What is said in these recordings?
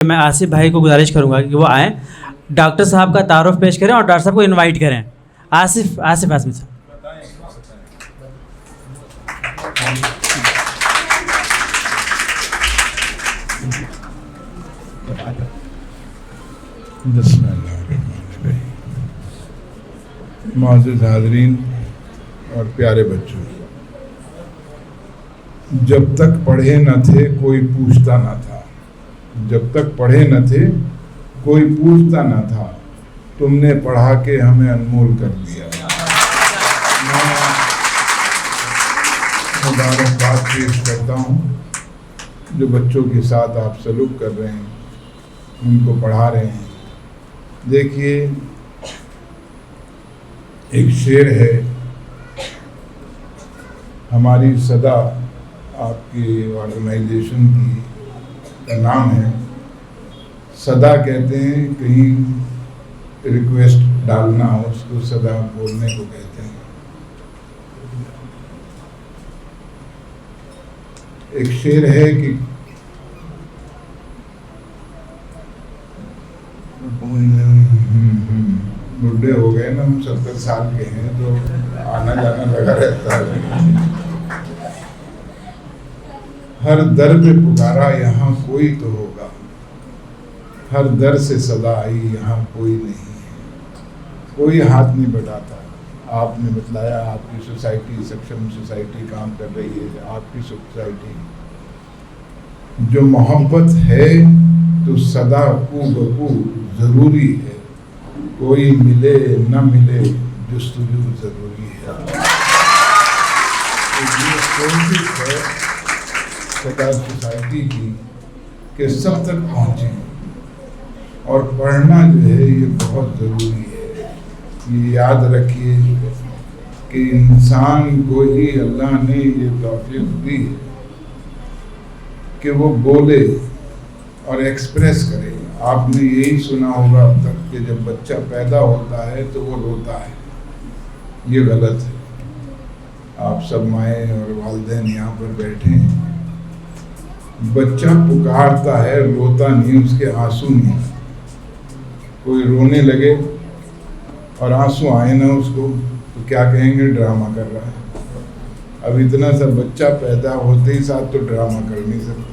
میں آصف بھائی کو گزارش کروں گا کہ وہ آئیں، ڈاکٹر صاحب کا تعارف پیش کریں اور ڈاکٹر صاحب کو انوائٹ کریں. آصف صاحب. بسم اللہ الرحمن الرحیم. معزز حاضرین اور پیارے بچوں، جب تک پڑھے نہ تھے کوئی پوچھتا نہ تھا، جب تک پڑھے نہ تھے کوئی پوچھتا نہ تھا، تم نے پڑھا کے ہمیں انمول کر دیا. میں مبارکباد پیش کرتا ہوں جو بچوں کے ساتھ آپ سلوک کر رہے ہیں، ان کو پڑھا رہے ہیں. دیکھیے، ایک شعر ہے، ہماری صدا آپ کی آرگنائزیشن کی کا نام ہے. صدا کہتے ہیں کہیں ریکویسٹ ڈالنا ہو، اس کو صدا بولنے کو کہتے ہیں. ایک شعر ہے کہ بڈھے ہو گئے نا، ہم 70 سال کے ہیں تو آنا جانا لگا رہتا ہے. ہر در پہ پکارا یہاں کوئی تو ہوگا، ہر در سے صدا آئی یہاں کوئی نہیں ہے. کوئی ہاتھ نہیں بٹاتا. آپ نے بتلایا آپ کی سوسائٹی سکشم سوسائٹی کام کر رہی ہے. آپ کی سوسائٹی جو محبت ہے تو صدا کو بکو ضروری ہے. کوئی ملے نہ ملے جستجو ضروری ہے. یہ کوشش ہے صدا سوسائٹی کی کہ سب تک پہنچیں، اور پڑھنا جو ہے یہ بہت ضروری ہے. یہ یاد رکھیے کہ انسان کو ہی اللہ نے یہ توفیق دی ہے کہ وہ بولے اور ایکسپریس کرے. آپ نے یہی سنا ہوگا اب تک کہ جب بچہ پیدا ہوتا ہے تو وہ روتا ہے. یہ غلط ہے. آپ سب مائیں اور والدین یہاں پر بیٹھے ہیں. بچہ پکارتا ہے، روتا نہیں، اس کے آنسو نہیں. کوئی رونے لگے اور آنسو آئے نا اس کو تو کیا کہیں گے؟ ڈرامہ کر رہا ہے. اب اتنا سا بچہ پیدا ہوتے ہی ساتھ تو ڈرامہ کر نہیں سکتا.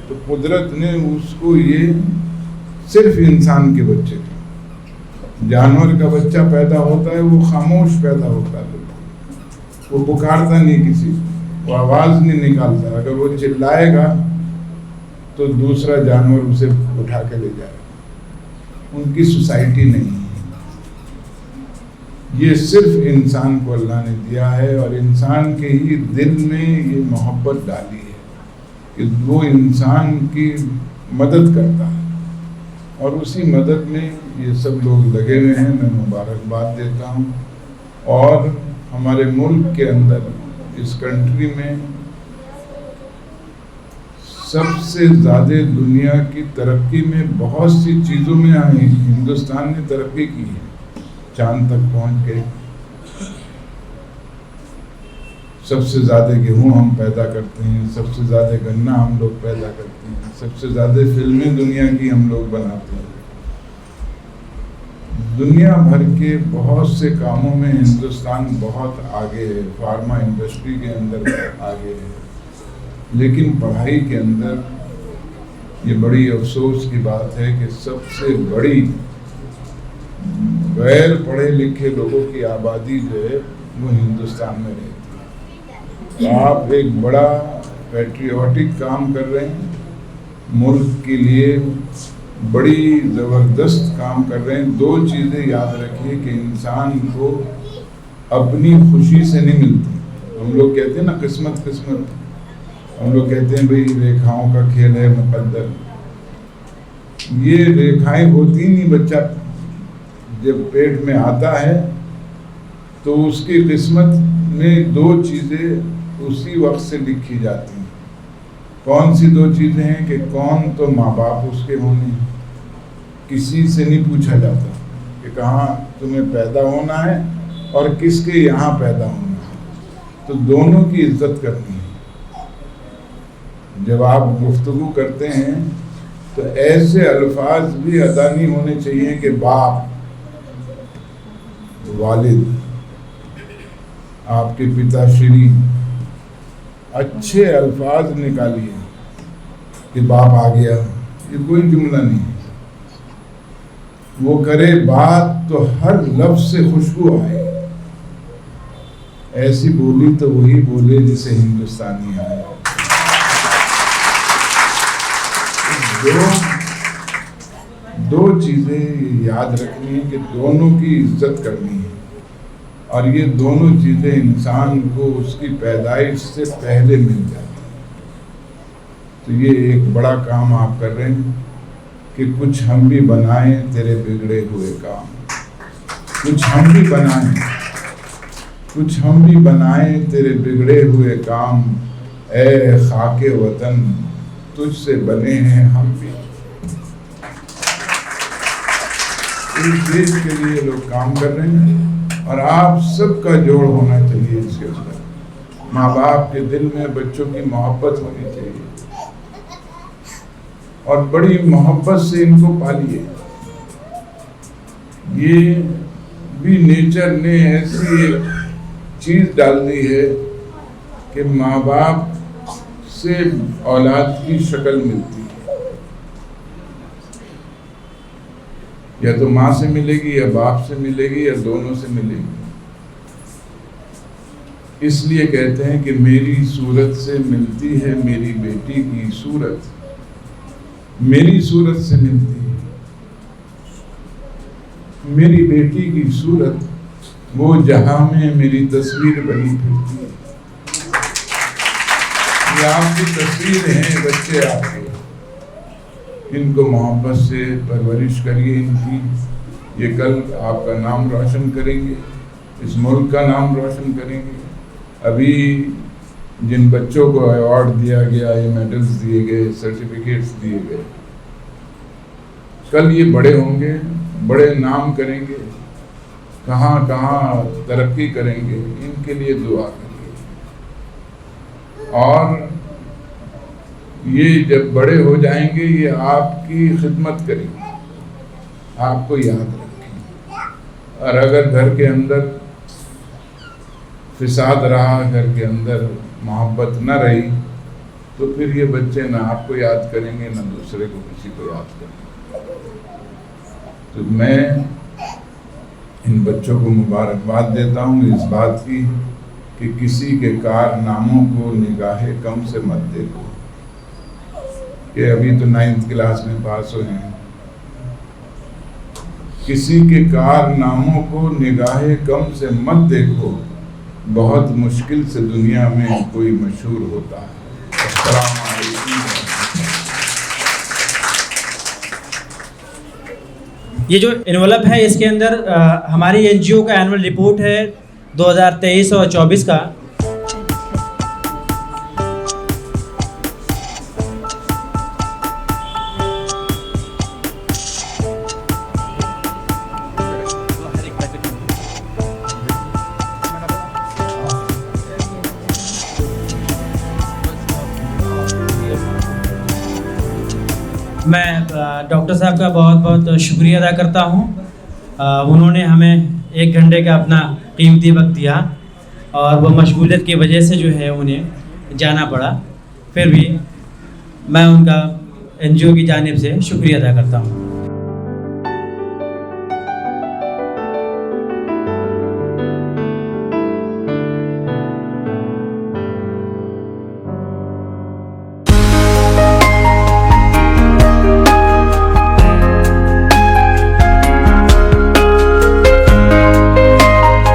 تو قدرت نے اس کو یہ صرف انسان کے بچے کا، جانور کا بچہ پیدا ہوتا ہے وہ خاموش پیدا ہوتا ہے، وہ پکارتا نہیں کسی، وہ آواز نہیں نکالتا. اگر وہ چلائے گا تو دوسرا جانور اسے اٹھا کے لے جائے گا. ان کی سوسائٹی نہیں ہے. یہ صرف انسان کو اللہ نے دیا ہے، اور انسان کے ہی دل میں یہ محبت ڈالی ہے کہ وہ انسان کی مدد کرتا ہے، اور اسی مدد میں یہ سب لوگ لگے ہوئے ہیں. میں مبارکباد دیتا ہوں. اور ہمارے ملک کے اندر، اس کنٹری میں سب سے زیادہ دنیا کی ترقی میں بہت سی چیزوں میں ہندوستان نے ترقی کی ہے. چاند تک پہنچ گئے. سب سے زیادہ گیہوں ہم پیدا کرتے ہیں، سب سے زیادہ گنا ہم لوگ پیدا کرتے ہیں، سب سے زیادہ فلمیں دنیا کی ہم لوگ بناتے ہیں. دنیا بھر کے بہت سے کاموں میں ہندوستان بہت آگے ہے. فارما انڈسٹری کے اندر آگے ہے. لیکن پڑھائی کے اندر یہ بڑی افسوس کی بات ہے کہ سب سے بڑی غیر پڑھے لکھے لوگوں کی آبادی جو ہے وہ ہندوستان میں رہتی ہے. آپ ایک بڑا پیٹریوٹک کام کر رہے ہیں، ملک کے لیے بڑی زبردست کام کر رہے ہیں. دو چیزیں یاد رکھیے کہ انسان کو اپنی خوشی سے نہیں ملتی. ہم لوگ کہتے ہیں نا قسمت قسمت، ہم لوگ کہتے ہیں بھئی ریکھاؤں کا کھیل ہے مقدر. یہ ریکھائیں ہوتی نہیں. بچہ جب پیٹ میں آتا ہے تو اس کی قسمت میں دو چیزیں اسی وقت سے لکھی جاتی ہیں. کون سی دو چیزیں ہیں؟ کہ کون تو ماں باپ اس کے ہونے، کسی سے نہیں پوچھا جاتا کہ کہاں تمہیں پیدا ہونا ہے اور کس کے یہاں پیدا ہونا ہے. تو دونوں کی عزت کرنی ہے. جب آپ گفتگو کرتے ہیں تو ایسے الفاظ بھی ادا نہیں ہونے چاہیے کہ باپ، والد، آپ کے پتا شری، اچھے الفاظ نکالیے کہ باپ آ گیا، یہ کوئی جملہ نہیں ہے. وہ کرے بات تو ہر لفظ سے خوشبو آئے. ایسی بولی تو وہی بولے جسے ہندوستانی آئے. دو چیزیں یاد رکھنی ہیں کہ دونوں کی عزت کرنی ہے، اور یہ دونوں چیزیں انسان کو اس کی پیدائش سے پہلے مل جاتی ہیں. تو یہ ایک بڑا کام آپ کر رہے ہیں کہ کچھ ہم بھی بنائیں تیرے بگڑے ہوئے کام. کچھ ہم بھی بنائیں تیرے بگڑے ہوئے کام. اے خاک وطن تجھ سے بنے ہیں ہم بھی. اس دیش کے لیے لوگ کام کر رہے ہیں اور آپ سب کا جوڑ ہونا چاہیے اس کے اندر. ماں باپ کے دل میں بچوں کی محبت ہونی چاہیے اور بڑی محبت سے ان کو پالیے. یہ بھی نیچر نے ایسی ایک چیز ڈال دی ہے کہ ماں باپ سے اولاد کی شکل ملتی ہے. یا تو ماں سے ملے گی یا باپ سے ملے گی یا دونوں سے ملے گی. اس لیے کہتے ہیں کہ میری صورت سے ملتی ہے میری بیٹی کی صورت، میری صورت سے ملتی ہے میری بیٹی کی صورت. وہ جہاں میں میری تصویر بنی پھرتی ہے. یہ آپ کی تصویر ہیں بچے آپ کے. ان کو محبت سے پرورش کریے ان کی. یہ کل آپ کا نام روشن کریں گے، اس ملک کا نام روشن کریں گے. ابھی جن بچوں کو ایوارڈ دیا گیا، یہ میڈلز دیے گئے، سرٹیفکیٹس دیے گئے، کل یہ بڑے ہوں گے، بڑے نام کریں گے، کہاں کہاں ترقی کریں گے. ان کے لیے دعا کریے. اور یہ جب بڑے ہو جائیں گے یہ آپ کی خدمت کریں گے، آپ کو یاد رکھیں گے. اور اگر گھر کے اندر فساد رہا، گھر کے اندر محبت نہ رہی، تو پھر یہ بچے نہ آپ کو یاد کریں گے نہ دوسرے کو کسی کو یاد کریں گے. تو میں ان بچوں کو مبارکباد دیتا ہوں اس بات کی کہ کسی کے کارناموں کو نگاہ کم سے مت دیکھو. کہ ابھی تو 9th کلاس میں پاس ہوئے ہیں. کسی کے کارناموں کو نگاہ کم سے مت دیکھو. بہت مشکل سے دنیا میں کوئی مشہور ہوتا ہے. السلام علیکم. یہ جو انولپ ہے اس کے اندر ہماری NGO کا اینول رپورٹ ہے 2023 اور 24 کا. میں ڈاکٹر صاحب کا بہت بہت شکریہ ادا کرتا ہوں. انہوں نے ہمیں 1 گھنٹے کا اپنا قیمتی وقت دیا اور وہ مشغولیت کی وجہ سے جو ہے انہیں جانا پڑا. پھر بھی میں ان کا NGO کی جانب سے شکریہ ادا کرتا ہوں.